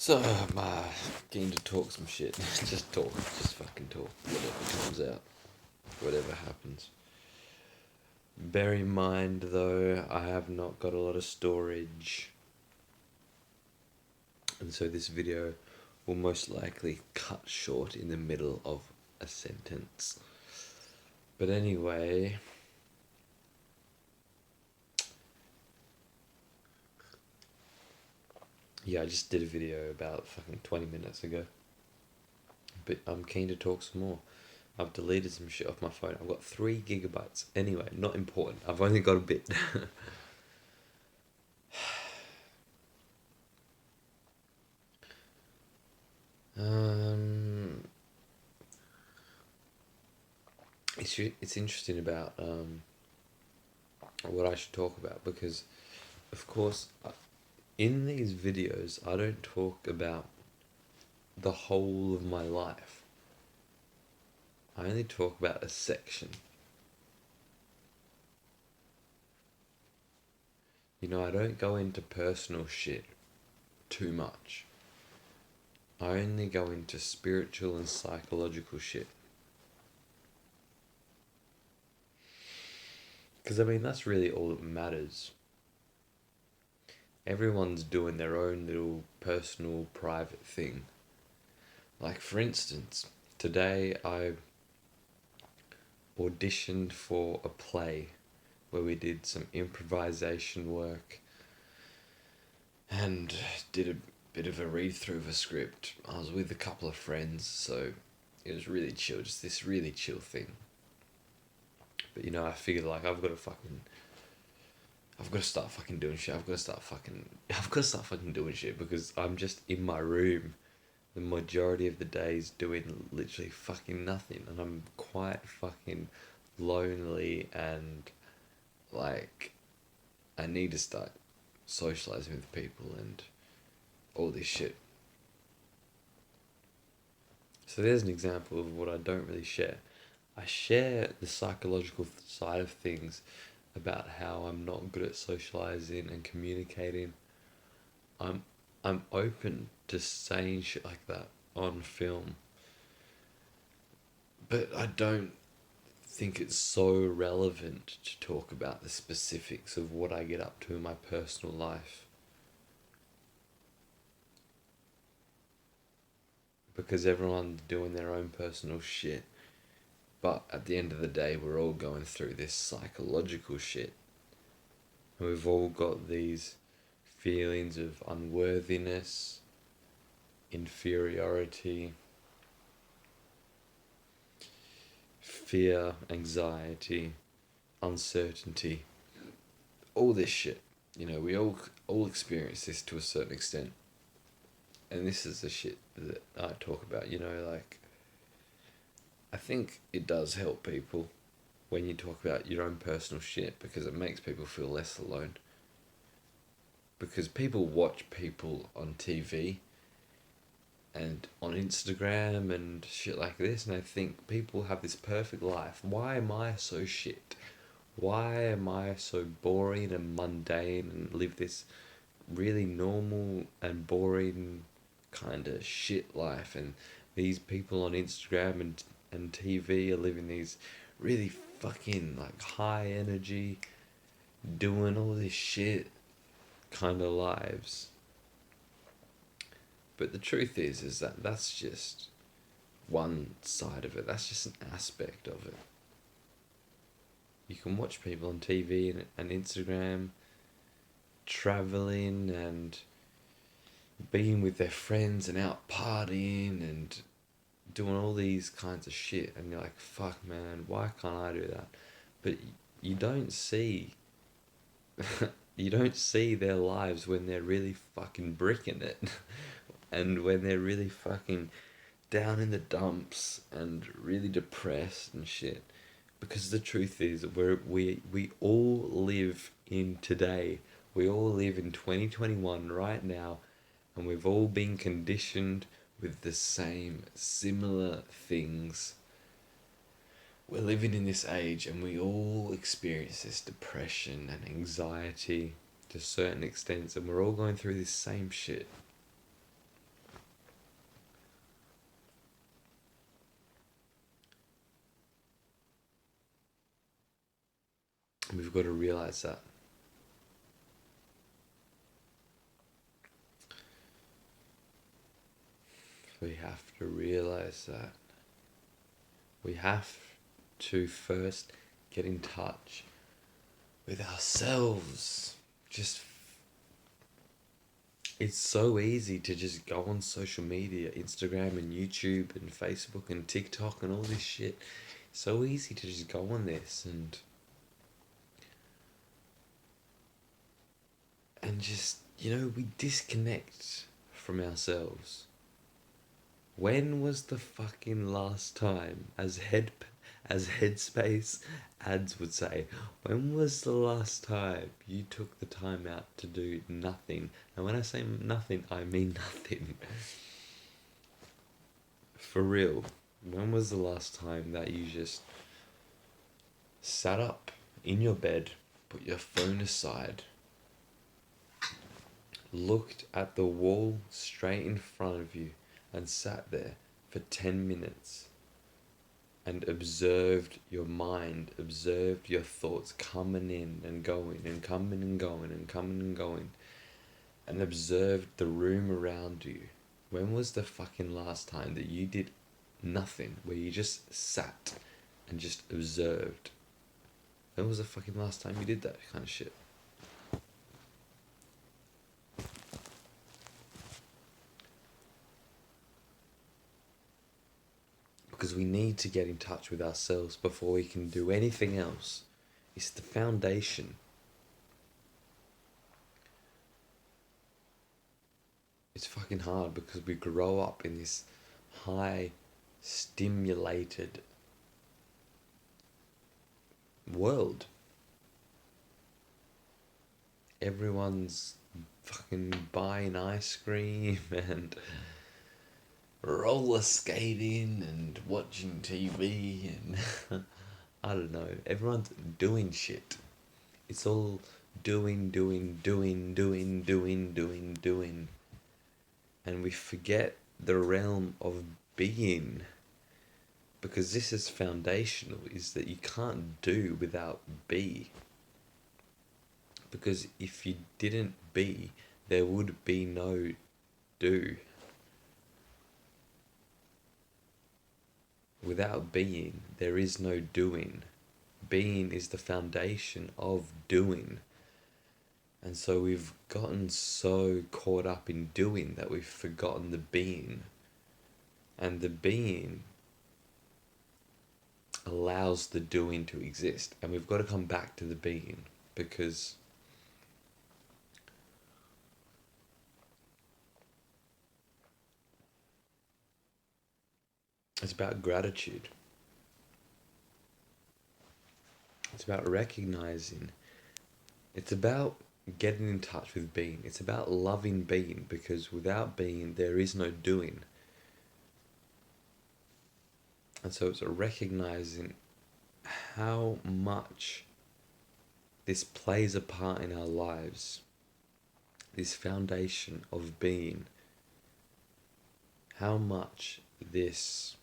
So, keen to talk some shit. Just talk. Just fucking talk. Whatever comes out. Whatever happens. Bear in mind, though, I have not got a lot of storage. And so this video will most likely cut short in the middle of a sentence. But anyway... Yeah, I just did a video about fucking 20 minutes ago. But I'm keen to talk some more. I've deleted some shit off my phone. I've got 3 gigabytes. Anyway, not important. I've only got a bit. um, it's interesting about what I should talk about because, of course, in these videos, I don't talk about the whole of my life. I only talk about a section. You know, I don't go into personal shit too much. I only go into spiritual and psychological shit. Because, I mean, that's really all that matters. Everyone's doing their own little personal, private thing. Like, for instance, today I auditioned for a play where we did some improvisation work and did a bit of a read through of a script. I was with a couple of friends, so it was really chill, just this really chill thing. But you know, I figured like I've got to start fucking doing shit. I've got to start fucking doing shit because I'm just in my room the majority of the days doing literally fucking nothing, and I'm quite fucking lonely, and like I need to start socializing with people and all this shit. So there's an example of what I don't really share. I share the psychological side of things about how I'm not good at socializing and communicating. I'm I'm open to saying shit like that on film, but I don't think it's so relevant to talk about the specifics of what I get up to in my personal life. Because everyone's doing their own personal shit. But at the end of the day, we're all going through this psychological shit. And we've all got these feelings of unworthiness, inferiority, fear, anxiety, uncertainty, all this shit. You know, we all experience this to a certain extent. And this is the shit that I talk about, you know, like I think it does help people when you talk about your own personal shit because it makes people feel less alone. Because people watch people on TV and on Instagram and shit like this, and I think people have this perfect life. Why am I so shit? Why am I so boring and mundane and live this really normal and boring kind of shit life? And these people on Instagram and TV are living these really fucking like high energy, doing all this shit kind of lives. But the truth is that that's just one side of it. That's just an aspect of it. You can watch people on TV and Instagram traveling and being with their friends and out partying and doing all these kinds of shit, and you're like, fuck man, why can't I do that? But you don't see you don't see their lives when they're really fucking bricking it and when they're really fucking down in the dumps and really depressed and shit. Because the truth is, we all live in today. We all live in 2021 right now, and we've all been conditioned with the same similar things. We're living in this age and we all experience this depression and anxiety to certain extents, and we're all going through this same shit. We've got to realize that. We have to realize that. We have to first get in touch with ourselves. Just, it's so easy to just go on social media, Instagram and YouTube and Facebook and TikTok and all this shit. So easy to just go on this and just, we disconnect from ourselves. When was the fucking last time, as Headspace ads would say, when was the last time you took the time out to do nothing? And when I say nothing, I mean nothing. For real. When was the last time that you just sat up in your bed, put your phone aside, looked at the wall straight in front of you, and sat there for 10 minutes and observed your mind, observed your thoughts coming in and going and coming and going and coming and going, and observed the room around you? When was the fucking last time that you did nothing, where you just sat and just observed? When was the fucking last time you did that kind of shit? Because we need to get in touch with ourselves before we can do anything else. It's the foundation. It's fucking hard because we grow up in this high stimulated world. Everyone's fucking buying ice cream and roller skating and watching TV and I don't know, everyone's doing shit. It's all doing. And we forget the realm of being, because this is foundational, is that you can't do without be. Because if you didn't be, there would be no do. Without being, there is no doing. Being is the foundation of doing. And so we've gotten so caught up in doing that we've forgotten the being. And the being allows the doing to exist. And we've got to come back to the being, because it's about gratitude. It's about recognizing. It's about getting in touch with being. It's about loving being, because without being, there is no doing. And so it's recognizing how much this plays a part in our lives, this foundation of being, how much this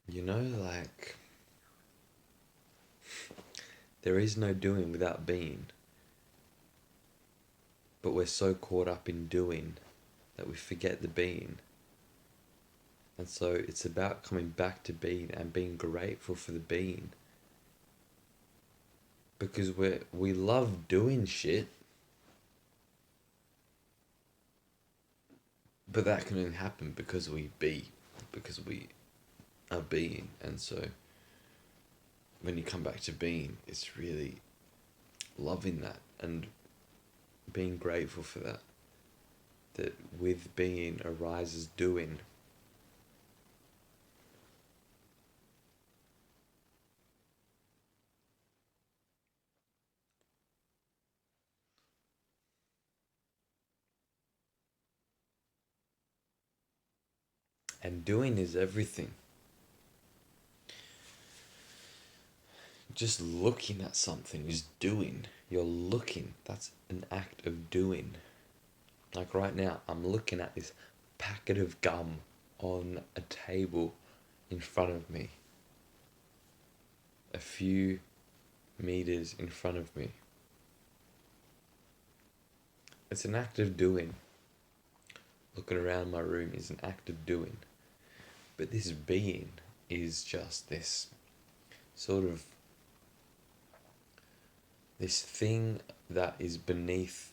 like, there is no doing without being. But we're so caught up in doing that we forget the being. And so it's about coming back to being and being grateful for the being. Because we love doing shit, but that can only happen because we are being. And so when you come back to being, it's really loving that and being grateful for that. That with being arises doing. And doing is everything. Just looking at something is doing. You're looking. That's an act of doing. Like right now, I'm looking at this packet of gum on a table in front of me, a few meters in front of me. It's an act of doing. Looking around my room is an act of doing. But this being is just this sort of this thing that is beneath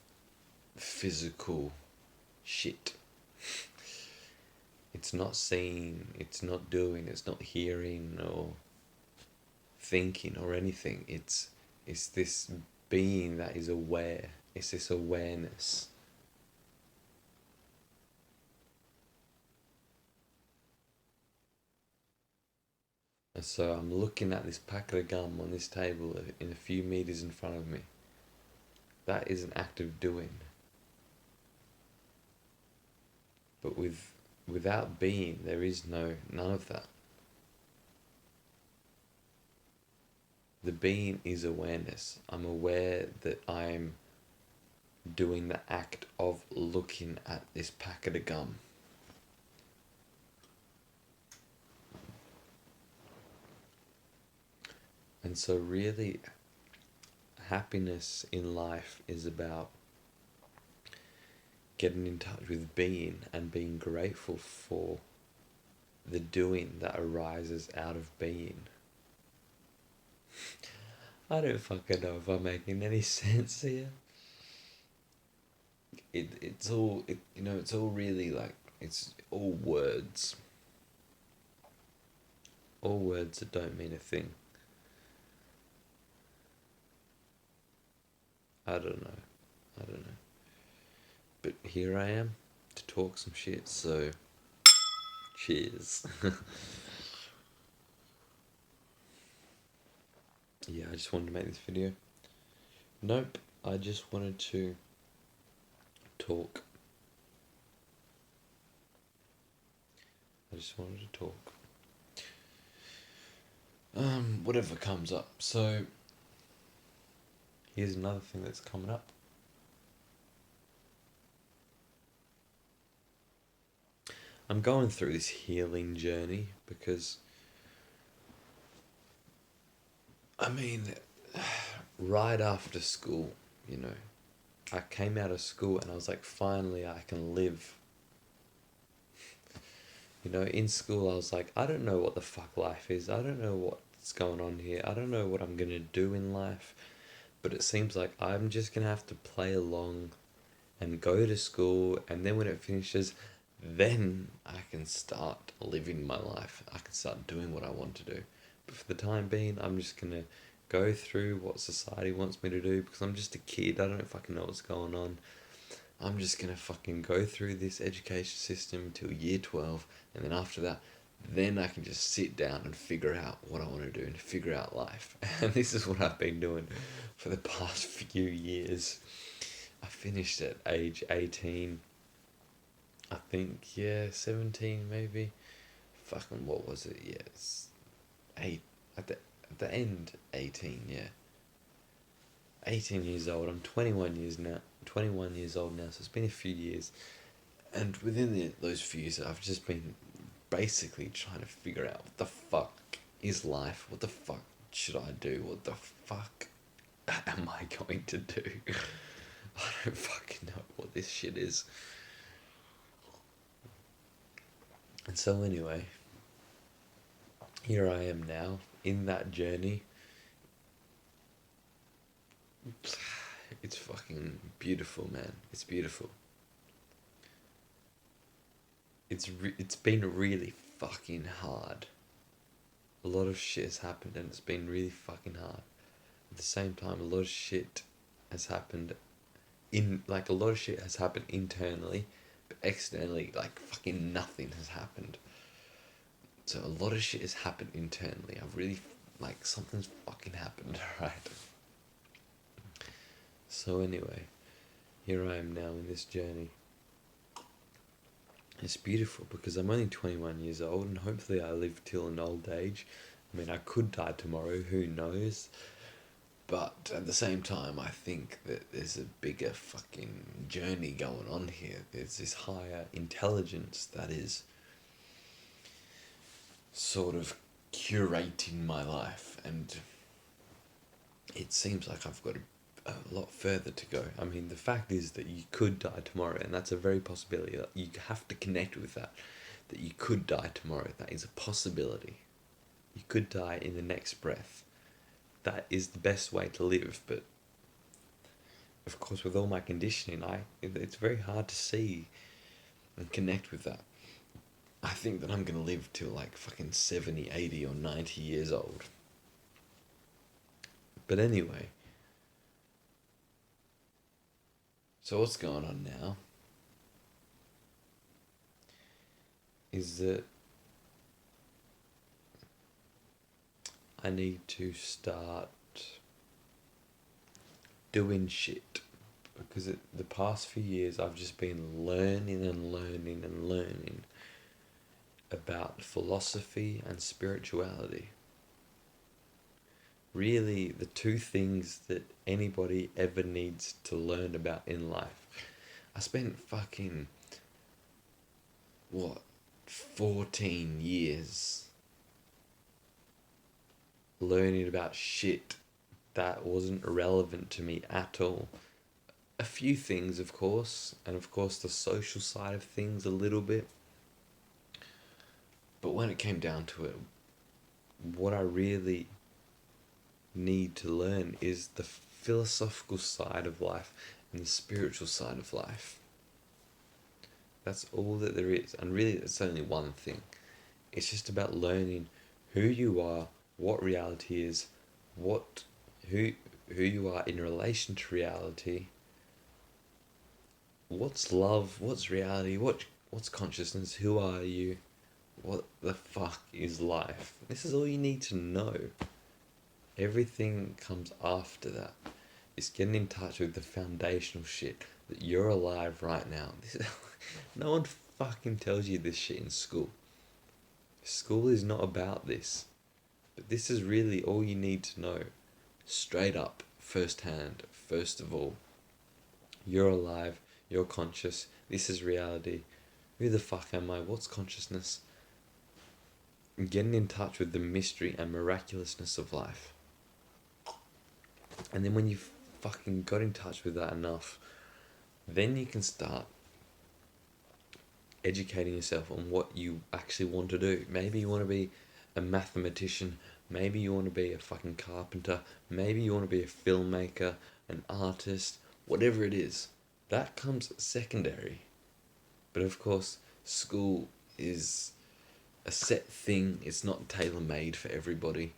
physical shit. It's not seeing, it's not doing, it's not hearing or thinking or anything. It's this being that is aware. It's this awareness. And so I'm looking at this packet of gum on this table in a few meters in front of me. That is an act of doing. But without being, there is none of that. The being is awareness. I'm aware that I'm doing the act of looking at this packet of gum. And so really, happiness in life is about getting in touch with being and being grateful for the doing that arises out of being. I don't fucking know if I'm making any sense here. It's all it's all really like it's all words. All words that don't mean a thing. I don't know. But here I am to talk some shit, so cheers. Yeah, I just wanted to make this video. Nope, I just wanted to talk. I just wanted to talk. Whatever comes up. So, here's another thing that's coming up. I'm going through this healing journey because, I mean, right after school, I came out of school and I was like, finally I can live. In school I was like, I don't know what the fuck life is. I don't know what's going on here. I don't know what I'm gonna do in life. But it seems like I'm just gonna have to play along and go to school, and then when it finishes, then I can start living my life. I can start doing what I want to do. But for the time being, I'm just gonna go through what society wants me to do because I'm just a kid. I don't fucking know what's going on. I'm just gonna fucking go through this education system till year 12, and then after that, then I can just sit down and figure out what I want to do and figure out life. And this is what I've been doing for the past few years. I finished at age 18. I think, 17 maybe. Fucking, what was it? Yeah, it's 8. At the end, 18, yeah. 18 years old. I'm 21 years now. 21 years old now, so it's been a few years. And within those few years, I've just been basically trying to figure out what the fuck is life? What the fuck should I do? What the fuck am I going to do? I don't fucking know what this shit is. And so anyway, here I am now in that journey. It's fucking beautiful, man. It's beautiful. It's been really fucking hard. A lot of shit has happened and it's been really fucking hard. At the same time, a lot of shit has happened a lot of shit has happened internally, but externally, like, fucking nothing has happened. So a lot of shit has happened internally. I've really, something's fucking happened, right? So anyway, here I am now in this journey. It's beautiful because I'm only 21 years old and hopefully I live till an old age. I mean, I could die tomorrow, who knows? But at the same time, I think that there's a bigger fucking journey going on here. There's this higher intelligence that is sort of curating my life, and it seems like I've got a lot further to go. I mean, the fact is that you could die tomorrow, and that's a very possibility. You have to connect with that, that you could die tomorrow. That is a possibility. You could die in the next breath. That is the best way to live, but of course, with all my conditioning, it's very hard to see and connect with that. I think that I'm gonna live till like fucking 70, 80, or 90 years old. But anyway, so what's going on now is that I need to start doing shit, because the past few years I've just been learning and learning and learning about philosophy and spirituality. Really, the two things that anybody ever needs to learn about in life. I spent fucking, what, 14 years learning about shit that wasn't relevant to me at all. A few things, of course, and of course the social side of things a little bit. But when it came down to it, what I really need to learn is the philosophical side of life and the spiritual side of life. That's all that there is, and really it's only one thing. It's just about learning who you are, what reality is, what who you are in relation to reality, what's love, what's reality, what's consciousness, who are you, what the fuck is life. This is all you need to know. Everything comes after that. It's getting in touch with the foundational shit, that you're alive right now. No one fucking tells you this shit in school. School is not about this. But this is really all you need to know. Straight up, first hand, first of all. You're alive, you're conscious, this is reality. Who the fuck am I? What's consciousness? Getting in touch with the mystery and miraculousness of life. And then when you've fucking got in touch with that enough, then you can start educating yourself on what you actually want to do. Maybe you want to be a mathematician, maybe you want to be a fucking carpenter, maybe you want to be a filmmaker, an artist, whatever it is. That comes secondary. But of course, school is a set thing, it's not tailor-made for everybody.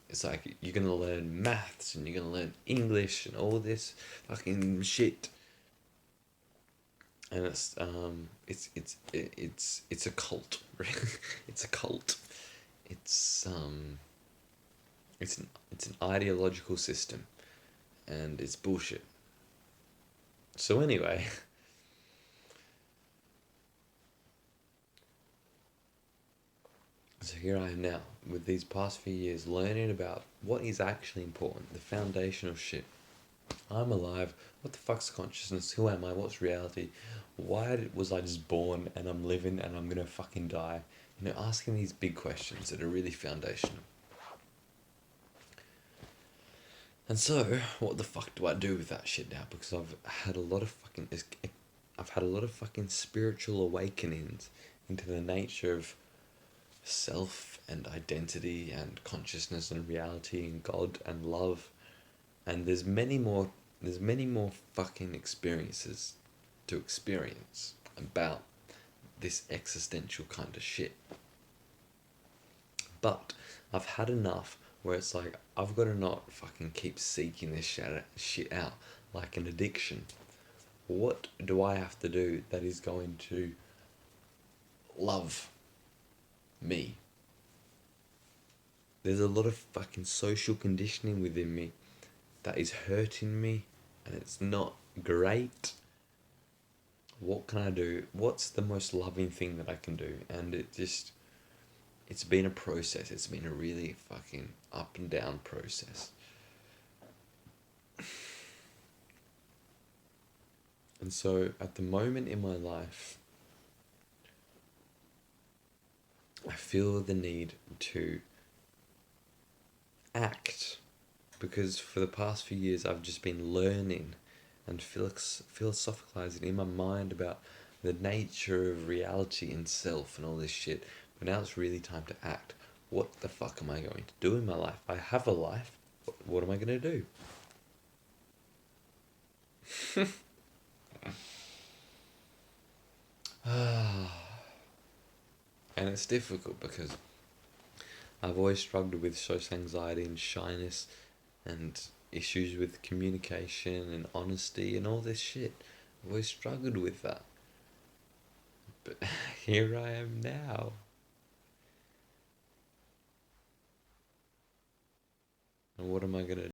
It's like you're gonna learn maths and you're gonna learn English and all this fucking shit, and it's a cult. It's a cult. It's it's an ideological system, and it's bullshit. So anyway, so here I am now with these past few years learning about what is actually important, the foundational shit. I'm alive. What the fuck's consciousness? Who am I? What's reality? Why was I just born and I'm living and I'm gonna fucking die? You know, asking these big questions that are really foundational. And so, what the fuck do I do with that shit now? Because I've had a lot of fucking spiritual awakenings into the nature of self and identity and consciousness and reality and God and love. And there's many more fucking experiences to experience about this existential kind of shit. But I've had enough where it's like, I've got to not fucking keep seeking this shit out like an addiction. What do I have to do that is going to love me? There's a lot of fucking social conditioning within me that is hurting me, and it's not great. What can I do? What's the most loving thing that I can do? And it's been a process. It's been a really fucking up and down process. And so at the moment in my life, I feel the need to act because for the past few years I've just been learning and philosophizing in my mind about the nature of reality and self and all this shit. But now it's really time to act. What the fuck am I going to do in my life? I have a life. What am I going to do? And it's difficult because I've always struggled with social anxiety and shyness and issues with communication and honesty and all this shit. I've always struggled with that. But here I am now. And what am I gonna